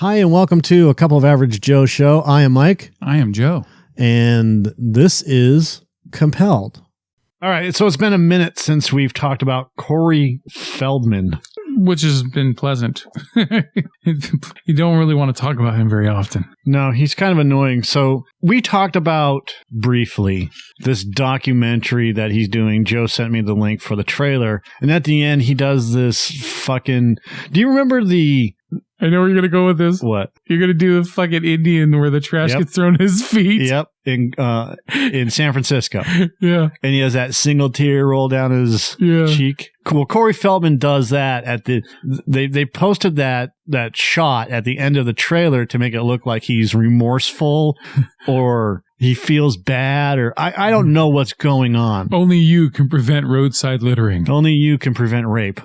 Hi, and welcome to A Couple of Average Joe show. I am Mike. I am Joe. And this is Compelled. All right, so it's been a minute since we've talked about Corey Feldman. Which has been pleasant. You don't really want to talk about him very often. No, he's kind of annoying. So we talked about briefly this documentary that he's doing. Joe sent me the link for the trailer. And at the end, he does this fucking... Do you remember the... I know where you're going to go with this. What? You're going to do the fucking Indian where the trash gets thrown at his feet. Yep. In San Francisco. Yeah. And he has that single tear roll down his cheek. Well, Corey Feldman does that at the... They posted that shot at the end of the trailer to make it look like he's remorseful or he feels bad or... I don't know what's going on. Only you can prevent roadside littering. Only you can prevent rape.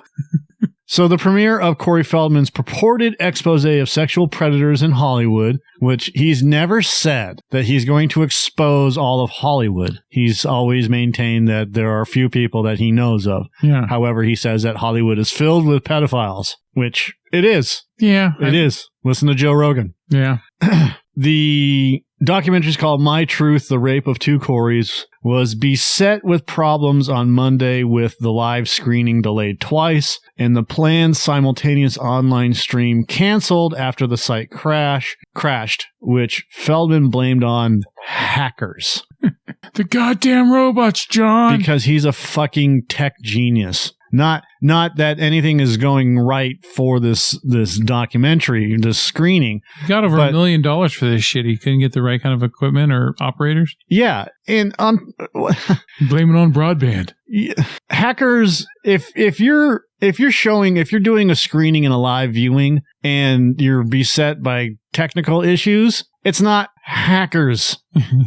So the premiere of Corey Feldman's purported exposé of sexual predators in Hollywood, which he's never said that he's going to expose all of Hollywood. He's always maintained that there are a few people that he knows of. Yeah. However, he says that Hollywood is filled with pedophiles, which it is. Yeah. It is. Listen to Joe Rogan. Yeah. The documentary is called My Truth, The Rape of Two Coreys, was beset with problems on Monday with the live screening delayed twice and the planned simultaneous online stream canceled after the site crashed, which Feldman blamed on hackers. The goddamn robots, John. Because he's a fucking tech genius. Not that anything is going right for this documentary, this screening. He got over $1 million for this shit. He couldn't get the right kind of equipment or operators. Yeah, and blame it on broadband. Hackers. If you're doing a screening and a live viewing and you're beset by technical issues, it's not hackers.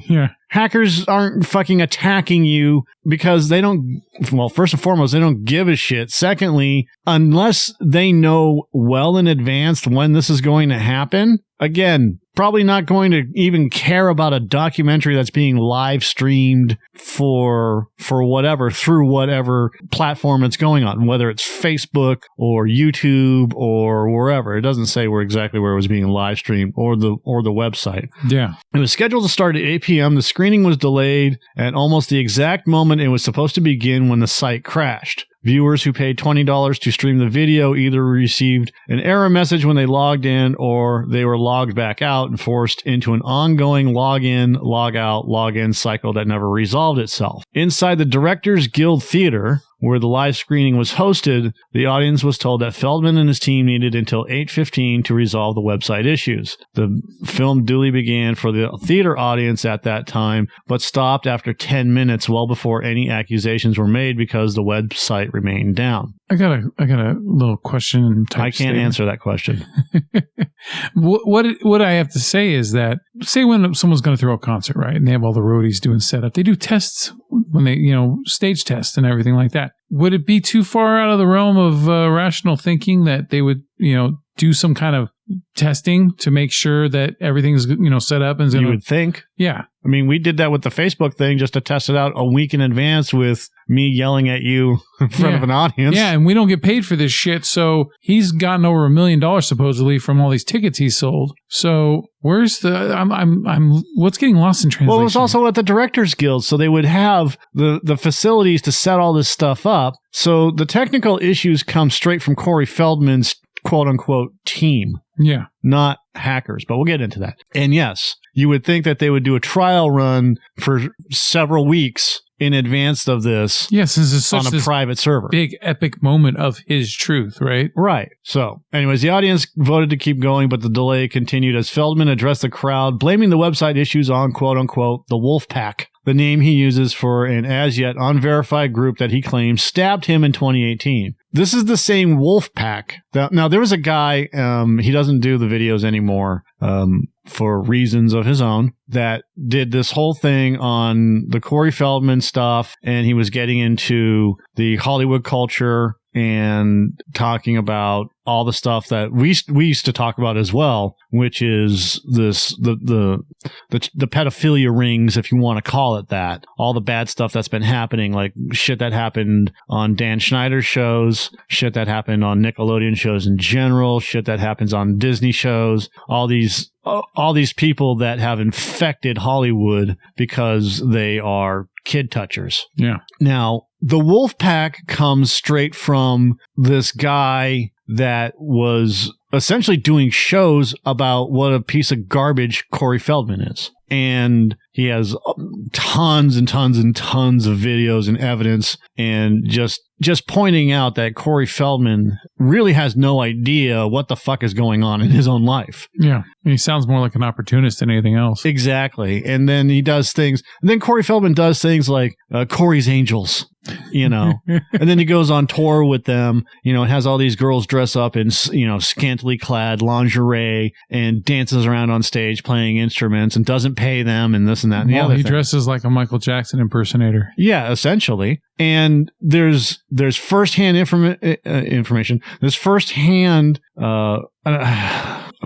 Yeah. Hackers aren't fucking attacking you because they don't, well, first and foremost, they don't give a shit. Secondly, unless they know well in advance when this is going to happen, again, probably not going to even care about a documentary that's being live streamed for whatever, through whatever platform it's going on, whether it's Facebook or YouTube or wherever. It doesn't say exactly where it was being live streamed or the website. Yeah. It was scheduled to start at 8 p.m. The screening was delayed at almost the exact moment it was supposed to begin when the site crashed. Viewers who paid $20 to stream the video either received an error message when they logged in or they were logged back out and forced into an ongoing login, logout, login cycle that never resolved itself. Inside the Directors Guild Theater, where the live screening was hosted, the audience was told that Feldman and his team needed until 8:15 to resolve the website issues. The film duly began for the theater audience at that time, but stopped after 10 minutes, well before any accusations were made because the website remained down. I got a little question. I can't answer that question. What I have to say is that, say when someone's going to throw a concert, right, and they have all the roadies doing setup, they do tests when they, stage tests and everything like that. Would it be too far out of the realm of rational thinking that they would, do some kind of testing to make sure that everything's, set up? And you would think. Yeah. I mean, we did that with the Facebook thing just to test it out a week in advance with me yelling at you in front of an audience. Yeah, and we don't get paid for this shit. So he's gotten over $1 million supposedly from all these tickets he sold. So where's the what's getting lost in translation? Well, it was also at the Directors Guild, so they would have the facilities to set all this stuff up. So the technical issues come straight from Corey Feldman's quote unquote team. Yeah. Not hackers, but we'll get into that. And yes, you would think that they would do a trial run for several weeks in advance of this. Yes, this is such on a private server. Big epic moment of his truth, right? Right. So, anyways, the audience voted to keep going, but the delay continued as Feldman addressed the crowd, blaming the website issues on quote unquote the Wolfpack, the name he uses for an as yet unverified group that he claims stabbed him in 2018. This is the same Wolfpack. Now, there was a guy, he doesn't do the videos anymore for reasons of his own, that did this whole thing on the Corey Feldman stuff, and he was getting into the Hollywood culture and talking about all the stuff that we used to talk about as well, which is the pedophilia rings, if you want to call it that. All the bad stuff that's been happening, like shit that happened on Dan Schneider's shows, shit that happened on Nickelodeon shows in general, shit that happens on Disney shows, all these people that have infected Hollywood because they are kid touchers. Yeah. Now, the Wolfpack comes straight from this guy that was essentially doing shows about what a piece of garbage Corey Feldman is. And he has tons and tons and tons of videos and evidence, and just pointing out that Corey Feldman really has no idea what the fuck is going on in his own life. Yeah. He sounds more like an opportunist than anything else. Exactly. And then he does things. And then Corey Feldman does things like Corey's Angels, and then he goes on tour with them, and has all these girls dress up in, scantily clad lingerie and dances around on stage playing instruments and doesn't pay them and this and that and the other he thing. Dresses like a Michael Jackson impersonator. Yeah, essentially. And there's firsthand information. There's firsthand a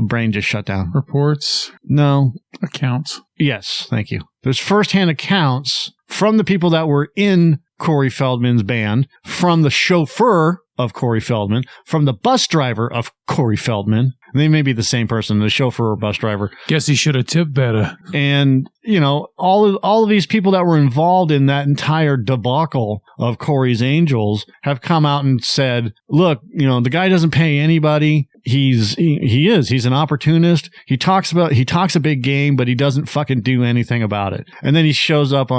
brain just shut down. Reports. No. Accounts. Yes, thank you. There's firsthand accounts from the people that were in Corey Feldman's band, from the chauffeur of Corey Feldman, from the bus driver of Corey Feldman. They may be the same person, the chauffeur or bus driver. Guess he should have tipped better. And, all of these people that were involved in that entire debacle of Corey's Angels have come out and said, look, the guy doesn't pay anybody. He's an opportunist. He talks a big game, but he doesn't fucking do anything about it. And then he shows up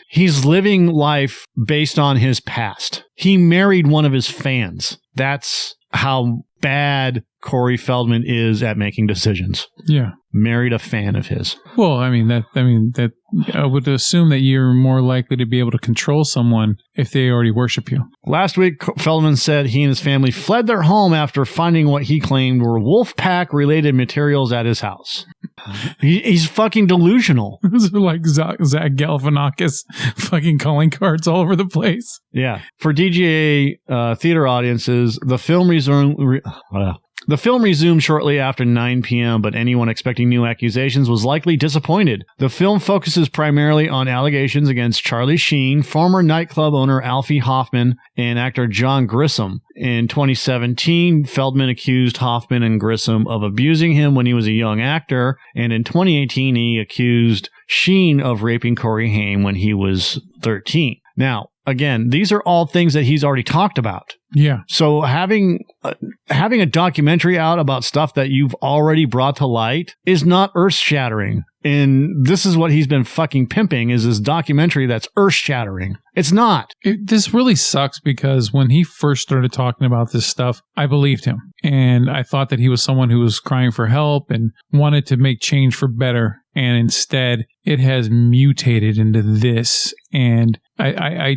he's living life based on his past. He married one of his fans. That's how bad Corey Feldman is at making decisions. Yeah. Married a fan of his. Well, I would assume that you're more likely to be able to control someone if they already worship you. Last week, Feldman said he and his family fled their home after finding what he claimed were Wolfpack-related materials at his house. He's fucking delusional. Those are like Zach Galifianakis fucking calling cards all over the place. Yeah. For DGA theater audiences, the film resumed shortly after 9 p.m., but anyone expecting new accusations was likely disappointed. The film focuses primarily on allegations against Charlie Sheen, former nightclub owner Alfie Hoffman, and actor John Grissom. In 2017, Feldman accused Hoffman and Grissom of abusing him when he was a young actor, and in 2018, he accused Sheen of raping Corey Haim when he was 13. Now, again, these are all things that he's already talked about. Yeah. So having a documentary out about stuff that you've already brought to light is not earth-shattering. And this is what he's been fucking pimping, is this documentary that's earth-shattering. It's not. This really sucks because when he first started talking about this stuff, I believed him. And I thought that he was someone who was crying for help and wanted to make change for better. And instead, it has mutated into this. And I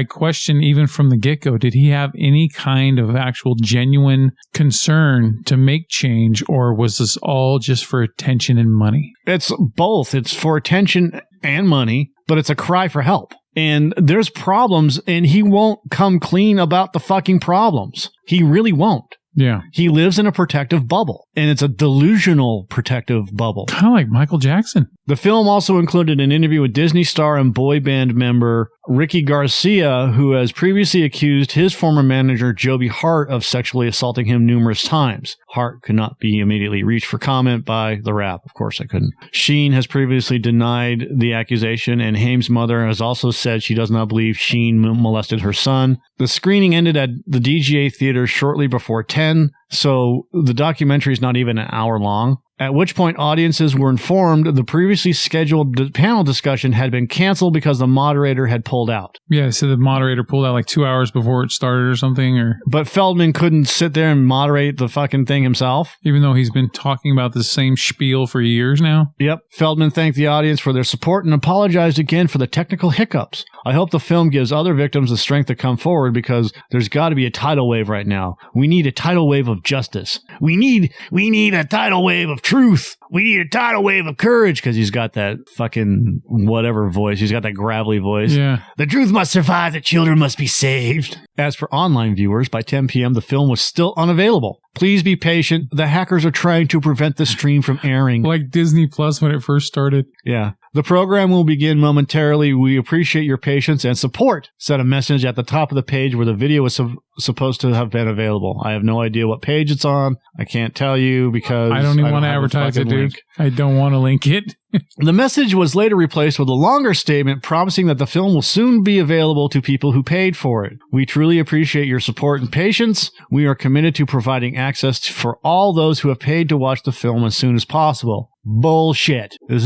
question, even from the get-go, did he have any kind of actual genuine concern to make change, or was this all just for attention and money? It's both. It's for attention and money, but it's a cry for help. And there's problems, and he won't come clean about the fucking problems. He really won't. Yeah. He lives in a protective bubble, and it's a delusional protective bubble. Kind of like Michael Jackson. The film also included an interview with Disney star and boy band member Ricky Garcia, who has previously accused his former manager Joby Hart of sexually assaulting him numerous times. Hart could not be immediately reached for comment by the Wrap. Of course I couldn't. Sheen has previously denied the accusation, and Haim's mother has also said she does not believe Sheen molested her son. The screening ended at the DGA Theater shortly before 10, so the documentary is not even an hour long. At which point audiences were informed the previously scheduled panel discussion had been canceled because the moderator had pulled out. Yeah, so the moderator pulled out like 2 hours before it started or something, But Feldman couldn't sit there and moderate the fucking thing himself. Even though he's been talking about the same spiel for years now? Yep. Feldman thanked the audience for their support and apologized again for the technical hiccups. I hope the film gives other victims the strength to come forward because there's got to be a tidal wave right now. We need a tidal wave of justice. We need a tidal wave of truth. We need a tidal wave of courage because he's got that fucking whatever voice. He's got that gravelly voice. Yeah. The truth must survive. The children must be saved. As for online viewers, by 10 p.m., the film was still unavailable. Please be patient. The hackers are trying to prevent the stream from airing. Like Disney Plus when it first started. Yeah. The program will begin momentarily. We appreciate your patience and support. Set a message at the top of the page where the video was supposed to have been available. I have no idea what page it's on. I can't tell you because I don't even want to advertise it, dude. I don't want to link it. The message was later replaced with a longer statement promising that the film will soon be available to people who paid for it. We truly appreciate your support and patience. We are committed to providing access for all those who have paid to watch the film as soon as possible. Bullshit. This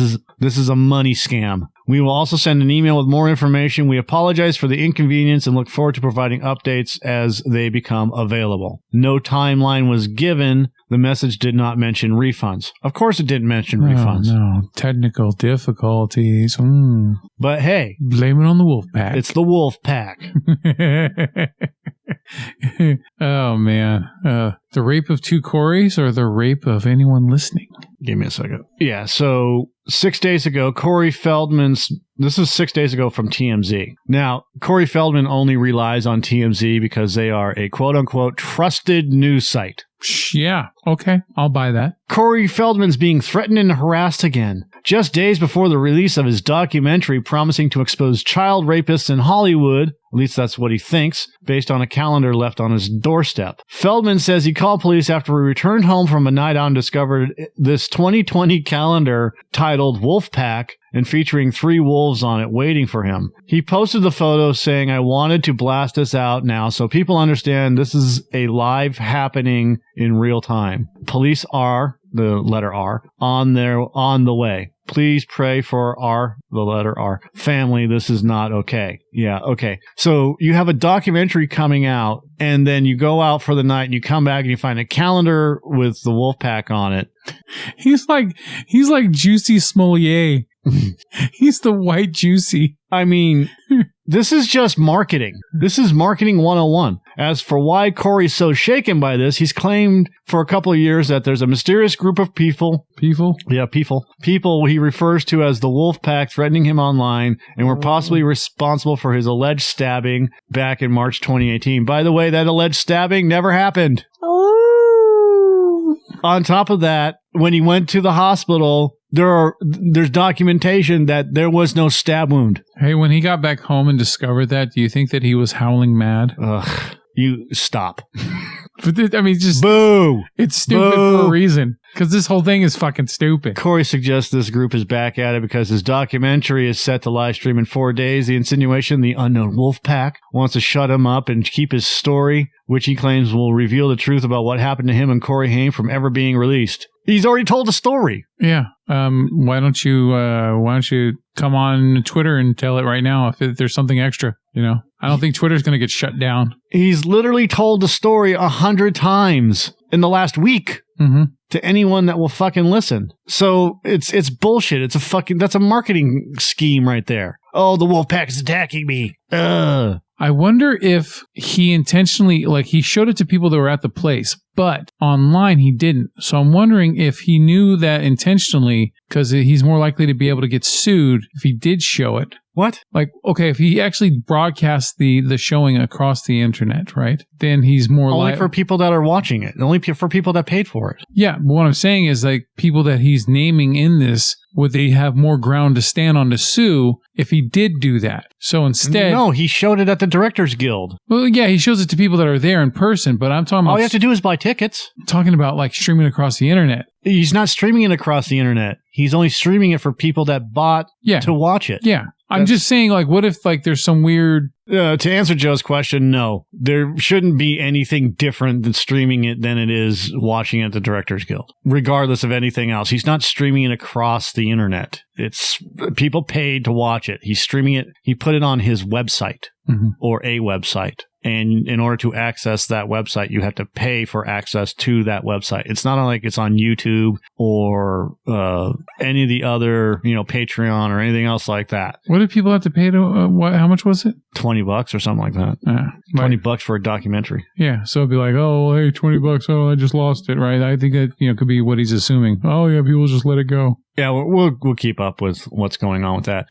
is a money scam. We will also send an email with more information. We apologize for the inconvenience and look forward to providing updates as they become available. No timeline was given. The message did not mention refunds. Of course it didn't mention refunds. No, technical difficulties. But hey. Blame it on the Wolfpack. It's the Wolfpack. Oh, man. The rape of 2 Coreys or the rape of anyone listening? Give me a second. Yeah, so 6 days ago, Corey Feldman's... This is 6 days ago from TMZ. Now, Corey Feldman only relies on TMZ because they are a quote-unquote trusted news site. Yeah, okay. I'll buy that. Corey Feldman's being threatened and harassed again. Just days before the release of his documentary promising to expose child rapists in Hollywood, at least that's what he thinks, based on a calendar left on his doorstep. Feldman says he called police after he returned home from a night out and discovered this 2020 calendar titled Wolfpack and featuring 3 wolves on it waiting for him. He posted the photo saying, I wanted to blast this out now so people understand this is a live happening in real time. Police are, the letter R, on the way. Please pray for the letter R, family. This is not okay. Yeah, okay. So you have a documentary coming out, and then you go out for the night, and you come back, and you find a calendar with the Wolfpack on it. He's like Juicy Smollier. He's the white Juicy. I mean, this is just marketing. This is marketing 101. As for why Corey's so shaken by this, he's claimed for a couple of years that there's a mysterious group of people he refers to as the Wolfpack threatening him online and were possibly responsible for his alleged stabbing back in March 2018. By the way, that alleged stabbing never happened. On top of that, when he went to the hospital, there's documentation that there was no stab wound. Hey, when he got back home and discovered that, do you think that he was howling mad? Ugh, you stop. I mean, just boo. It's stupid for a reason. Because this whole thing is fucking stupid. Corey suggests this group is back at it because his documentary is set to live stream in 4 days. The insinuation the unknown Wolfpack wants to shut him up and keep his story, which he claims will reveal the truth about what happened to him and Corey Haim, from ever being released. He's already told the story. Yeah. Why don't you come on Twitter and tell it right now if there's something extra? You know, I don't think Twitter's going to get shut down. He's literally told the story 100 times in the last week. Mm-hmm. To anyone that will fucking listen. So it's bullshit. That's a marketing scheme right there. Oh, the Wolfpack is attacking me. Ugh. I wonder if he intentionally, he showed it to people that were at the place, but online he didn't. So I'm wondering if he knew that intentionally, because he's more likely to be able to get sued if he did show it. What? If he actually broadcasts the showing across the internet, right? Then he's more only for people that are watching it. Only for people that paid for it. Yeah, but what I'm saying is people that he's naming in this, would they have more ground to stand on to sue if he did do that? So instead... No, he showed it at the Directors Guild. Well, yeah, he shows it to people that are there in person, but I'm talking about... All you have to do is buy tickets. I'm talking about streaming across the internet. He's not streaming it across the internet. He's only streaming it for people that bought to watch it. Yeah. I'm just saying, what if, there's some weird... to answer Joe's question, no. There shouldn't be anything different than streaming it than it is watching it at the Directors Guild, regardless of anything else. He's not streaming it across the internet. It's people paid to watch it. He's streaming it. He put it on his website or a website. And in order to access that website, you have to pay for access to that website. It's not like it's on YouTube or any of the other, Patreon or anything else like that. What did people have to pay to, how much was it? $20 or something like that. $20 for a documentary. Yeah. So it'd be like, oh, hey, $20. Oh, I just lost it. Right. I think that, could be what he's assuming. Oh yeah. People just let it go. Yeah. We'll keep up with what's going on with that.